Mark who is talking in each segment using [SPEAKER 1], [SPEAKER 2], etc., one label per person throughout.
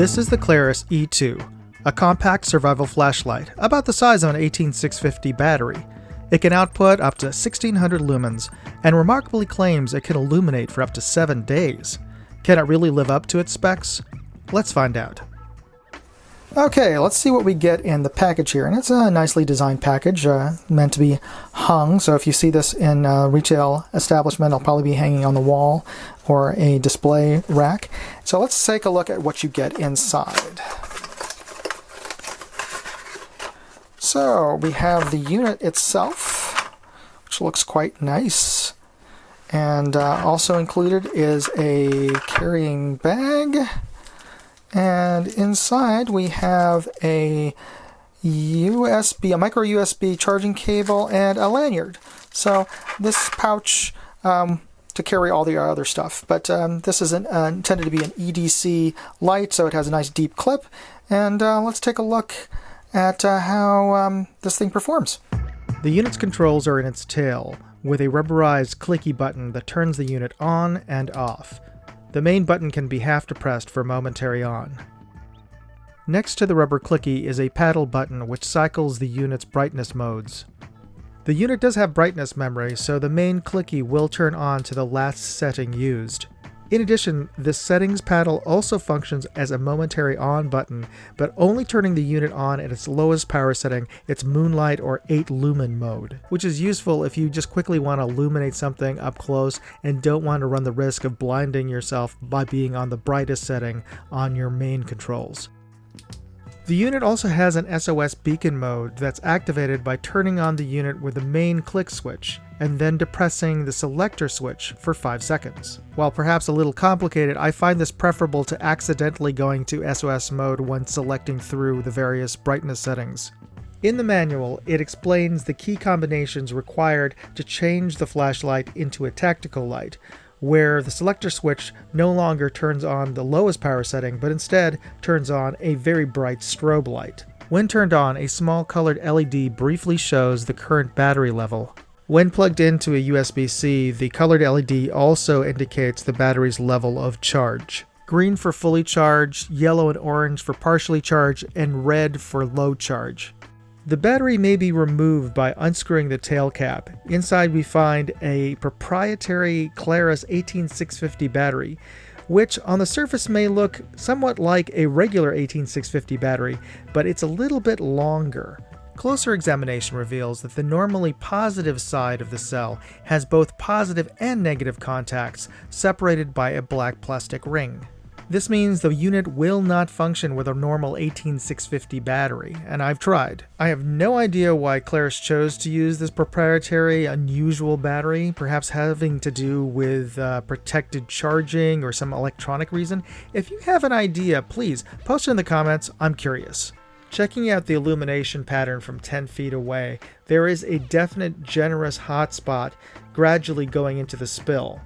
[SPEAKER 1] This is the Klarus E2, a compact survival flashlight about the size of an 18650 battery. It can output up to 1600 lumens and remarkably claims it can illuminate for up to 7 days. Can it really live up to its specs? Let's find out. Okay, let's see what we get in the package here. And it's a nicely designed package, meant to be hung. So if you see this in a retail establishment, it'll probably be hanging on the wall or a display rack. So let's take a look at what you get inside. So we have the unit itself, which looks quite nice. And also included is a carrying bag. And inside we have a micro USB charging cable and a lanyard. So this pouch to carry all the other stuff. But this is intended to be an EDC light, so it has a nice deep clip. And let's take a look at how this thing performs. The unit's controls are in its tail, with a rubberized clicky button that turns the unit on and off. The main button can be half depressed for momentary on. Next to the rubber clicky is a paddle button which cycles the unit's brightness modes. The unit does have brightness memory, so the main clicky will turn on to the last setting used. In addition, the settings paddle also functions as a momentary on button, but only turning the unit on at its lowest power setting, its moonlight or 8 lumen mode, which is useful if you just quickly want to illuminate something up close and don't want to run the risk of blinding yourself by being on the brightest setting on your main controls. The unit also has an SOS beacon mode that's activated by turning on the unit with the main click switch and then depressing the selector switch for 5 seconds. While perhaps a little complicated, I find this preferable to accidentally going to SOS mode when selecting through the various brightness settings. In the manual, it explains the key combinations required to change the flashlight into a tactical light, where the selector switch no longer turns on the lowest power setting, but instead turns on a very bright strobe light. When turned on, a small colored LED briefly shows the current battery level. When plugged into a USB-C, the colored LED also indicates the battery's level of charge. Green for fully charged, yellow and orange for partially charged, and red for low charge. The battery may be removed by unscrewing the tail cap. Inside we find a proprietary Klarus 18650 battery, which on the surface may look somewhat like a regular 18650 battery, but it's a little bit longer. Closer examination reveals that the normally positive side of the cell has both positive and negative contacts, separated by a black plastic ring. This means the unit will not function with a normal 18650 battery, and I've tried. I have no idea why Klarus chose to use this proprietary, unusual battery, perhaps having to do with protected charging or some electronic reason. If you have an idea, please post it in the comments. I'm curious. Checking out the illumination pattern from 10 feet away, there is a definite generous hotspot gradually going into the spill.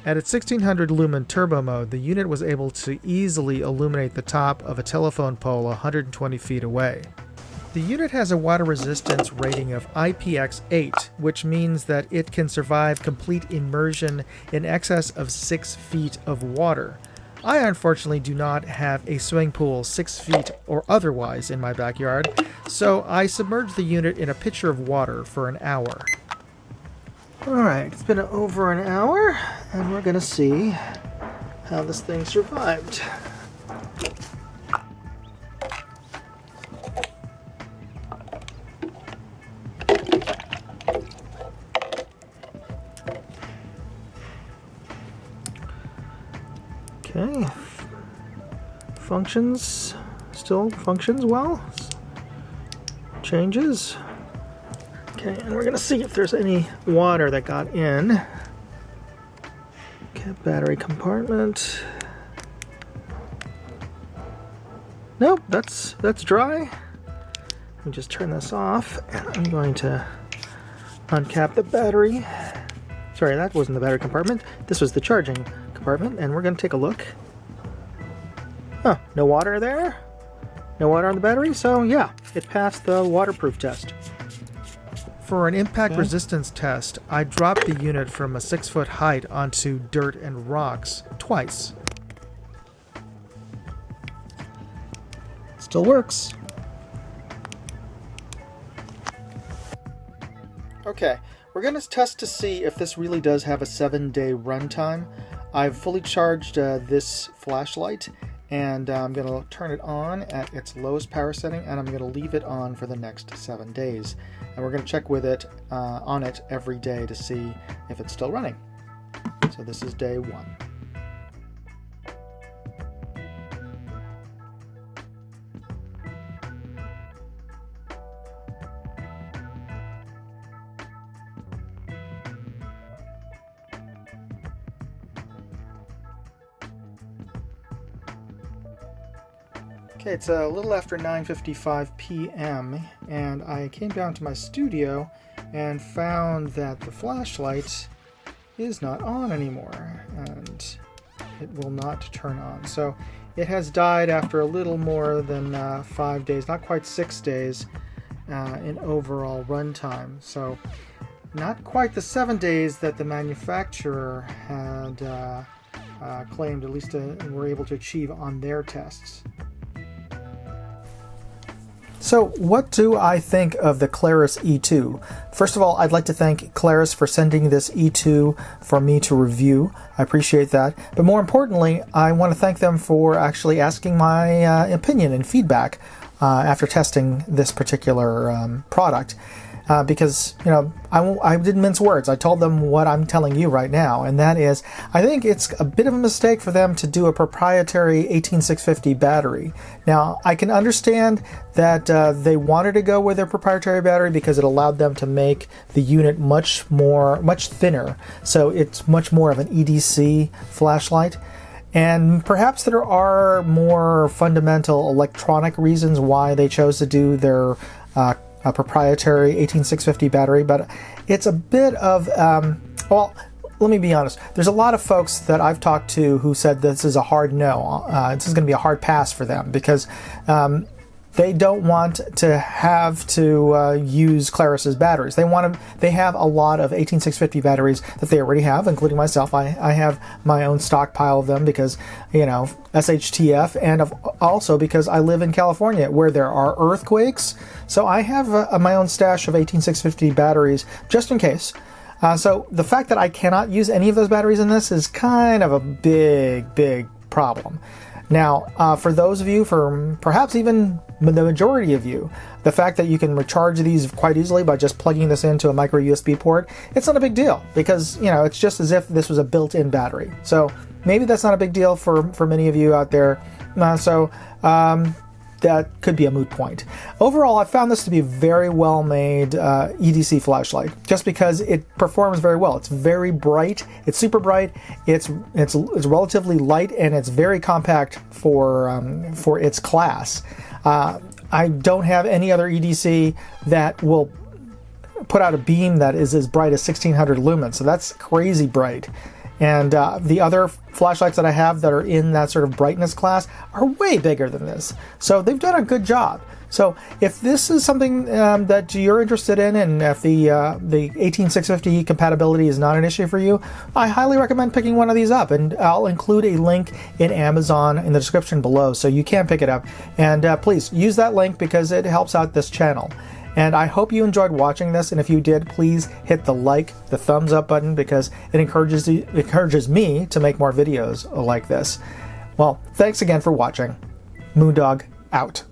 [SPEAKER 1] At its 1600 lumen turbo mode, the unit was able to easily illuminate the top of a telephone pole 120 feet away. The unit has a water resistance rating of IPX8, which means that it can survive complete immersion in excess of 6 feet of water. I unfortunately do not have a swimming pool 6 feet or otherwise in my backyard, so I submerged the unit in a pitcher of water for an hour. Alright, it's been over an hour, and we're gonna see how this thing survived. Okay, still functions well. Changes. Okay, and we're going to see if there's any water that got in. Okay, battery compartment. Nope, that's dry. Let me just turn this off, and I'm going to uncap the battery. Sorry, that wasn't the battery compartment. This was the charging compartment, and we're going to take a look. Huh, no water there? No water on the battery? So yeah, it passed the waterproof test. For an impact resistance test, I dropped the unit from a 6-foot height onto dirt and rocks twice. Still works. Okay, we're going to test to see if this really does have a 7-day runtime. I've fully charged this flashlight, and I'm going to turn it on at its lowest power setting, and I'm going to leave it on for the next 7 days. And we're going to check with it on it every day to see if it's still running. So this is day 1. Okay, it's a little after 9:55 p.m. and I came down to my studio and found that the flashlight is not on anymore and it will not turn on. So it has died after a little more than 5 days, not quite 6 days in overall runtime. So not quite the 7 days that the manufacturer had claimed, at least were able to achieve on their tests. So what do I think of the Klarus E2? First of all, I'd like to thank Klarus for sending this E2 for me to review. I appreciate that. But more importantly, I want to thank them for actually asking my opinion and feedback after testing this particular product. Because, you know, I didn't mince words. I told them what I'm telling you right now, and that is, I think it's a bit of a mistake for them to do a proprietary 18650 battery. Now, I can understand that they wanted to go with their proprietary battery because it allowed them to make the unit much thinner, so it's much more of an EDC flashlight. And perhaps there are more fundamental electronic reasons why they chose to do their a proprietary 18650 battery, but it's a bit of, well, let me be honest. There's a lot of folks that I've talked to who said this is a hard no. This is going to be a hard pass for them because they don't want to have to use Klarus's batteries. They have a lot of 18650 batteries that they already have, including myself. I have my own stockpile of them because, you know, SHTF, and also because I live in California where there are earthquakes. So I have my own stash of 18650 batteries just in case. So the fact that I cannot use any of those batteries in this is kind of a big problem. Now, for those of you, for perhaps even the majority of you, the fact that you can recharge these quite easily by just plugging this into a micro USB port, it's not a big deal because, you know, it's just as if this was a built-in battery. So maybe that's not a big deal for many of you out there. That could be a moot point. Overall, I found this to be a very well-made EDC flashlight, just because it performs very well. It's very bright. It's super bright. It's relatively light, and it's very compact for its class. I don't have any other EDC that will put out a beam that is as bright as 1600 lumens, so that's crazy bright. And the other flashlights that I have that are in that sort of brightness class are way bigger than this. So they've done a good job. So if this is something that you're interested in, and if the 18650 compatibility is not an issue for you, I highly recommend picking one of these up. And I'll include a link in Amazon in the description below so you can pick it up. And please use that link because it helps out this channel. And I hope you enjoyed watching this, and if you did, please hit the thumbs up button because it encourages me to make more videos like this. Well, thanks again for watching. Moondog out.